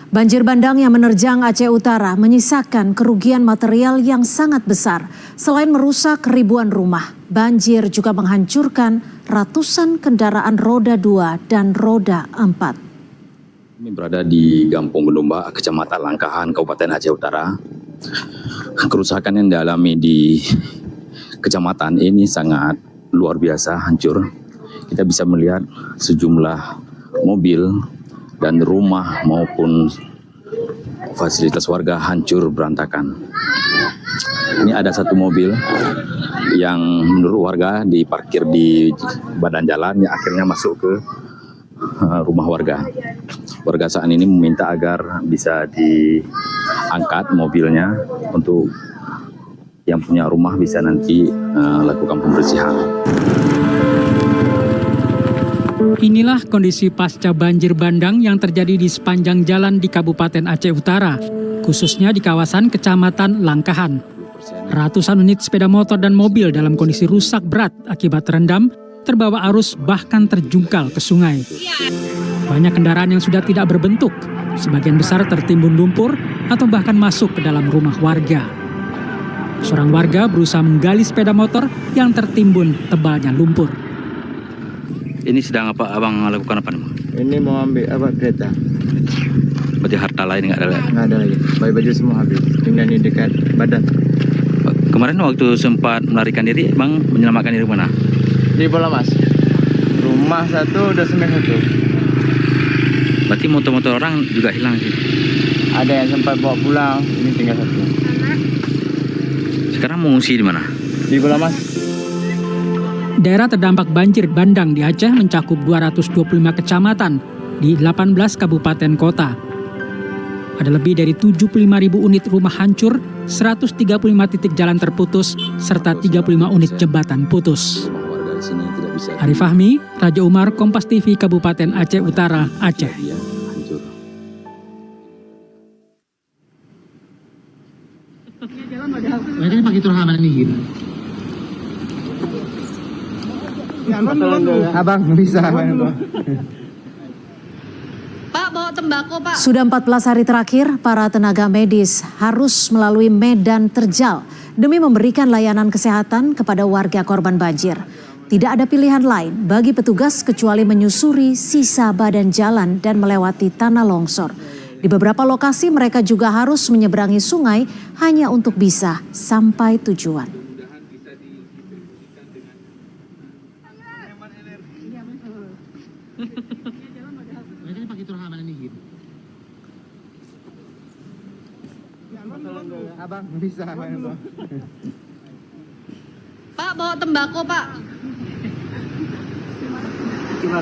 Banjir bandang yang menerjang Aceh Utara menyisakan kerugian material yang sangat besar. Selain merusak ribuan rumah, banjir juga menghancurkan ratusan kendaraan roda 2 dan roda 4. Kami berada di Gampung Bendumba, Kecamatan Langkahan, Kabupaten Aceh Utara. Kerusakan yang dialami di kecamatan ini sangat luar biasa, hancur. Kita bisa melihat sejumlah mobil dan rumah maupun fasilitas warga hancur berantakan. Ini ada satu mobil yang menurut warga diparkir di badan jalan yang akhirnya masuk ke rumah warga. Warga saat ini meminta agar bisa diangkat mobilnya untuk yang punya rumah bisa nanti lakukan pembersihan. Inilah kondisi pasca banjir bandang yang terjadi di sepanjang jalan di Kabupaten Aceh Utara, khususnya di kawasan Kecamatan Langkahan. Ratusan unit sepeda motor dan mobil dalam kondisi rusak berat akibat terendam, terbawa arus bahkan terjungkal ke sungai. Banyak kendaraan yang sudah tidak berbentuk, sebagian besar tertimbun lumpur atau bahkan masuk ke dalam rumah warga. Seorang warga berusaha menggali sepeda motor yang tertimbun tebalnya lumpur. Ini sedang apa abang lakukan apa nih? Ini mau ambil apa kereta? Berarti harta lain nggak ada lagi? Nggak ada lagi. Baju semua habis. Tinggal di dekat badan. Kemarin waktu sempat melarikan diri, bang menyelamatkan diri mana? Di Bola Mas. Rumah satu, udah semen satu. Berarti motor-motor orang juga hilang sih? Ada yang sempat bawa pulang. Ini tinggal satu. Sekarang mengungsi di mana? Di Bola Mas. Daerah terdampak banjir bandang di Aceh mencakup 225 kecamatan di 18 kabupaten kota. Ada lebih dari 75.000 unit rumah hancur, 135 titik jalan terputus, serta 35 unit jembatan putus. Arif Fahmi, Raja Umar, Kompas TV, Kabupaten Aceh Utara, Aceh. Mereka pakai turhaman ini gitu. Abang bisa. Pak, bawa tembakau, Pak. Sudah 14 hari terakhir, para tenaga medis harus melalui medan terjal demi memberikan layanan kesehatan kepada warga korban banjir. Tidak ada pilihan lain bagi petugas kecuali menyusuri sisa badan jalan dan melewati tanah longsor. Di beberapa lokasi mereka juga harus menyeberangi sungai hanya untuk bisa sampai tujuan. Mereka pakai turhaman ini gitu. Abang bisa. Pak, bawa tembakau, Pak. Cuma